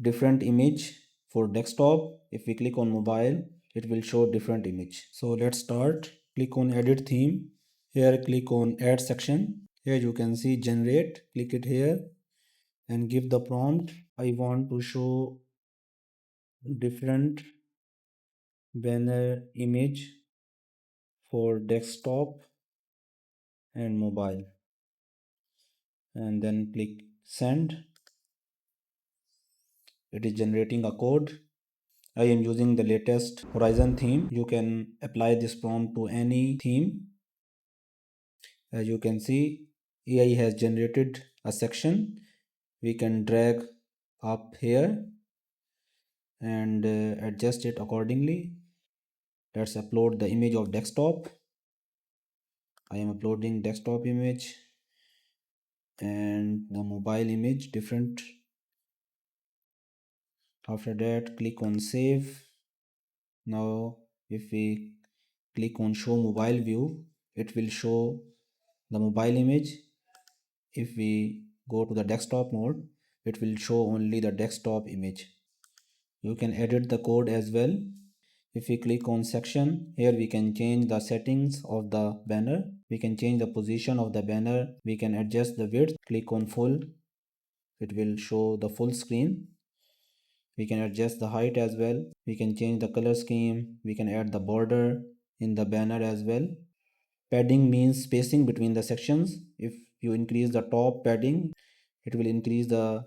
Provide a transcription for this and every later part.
different image for desktop. If we click on mobile, it will show different image. So let's start. Click on edit theme. Here click on add section. Here you can see generate. Click it here and give the prompt. I want to show different banner image for desktop and mobile, and then click send. It is generating a code. I am using the latest Horizon theme. You can apply this prompt to any theme. As you can see, AI has generated a section. We can drag up here and adjust it accordingly. Let's upload the image of desktop. I am uploading desktop image and the mobile image different. After that, click on save. Now if we click on show mobile view, it will show the mobile image. If we go to the desktop mode, it will show only the desktop image. You can edit the code as well. If we click on section, here we can change the settings of the banner. We can change the position of the banner. We can adjust the width. Click on full. It will show the full screen. We can adjust the height as well. We can change the color scheme. We can add the border in the banner as well. Padding means spacing between the sections. If you increase the top padding, it will increase the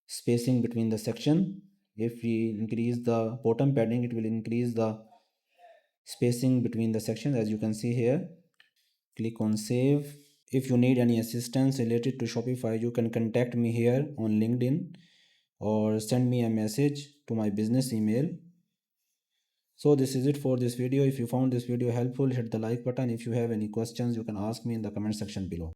spacing between the section. If we increase the bottom padding, it will increase the spacing between the sections, as you can see here. Click on save. If you need any assistance related to Shopify, you can contact me here on LinkedIn or send me a message to my business email. So this is it for this video. If you found this video helpful, hit the like button. If you have any questions, you can ask me in the comment section below.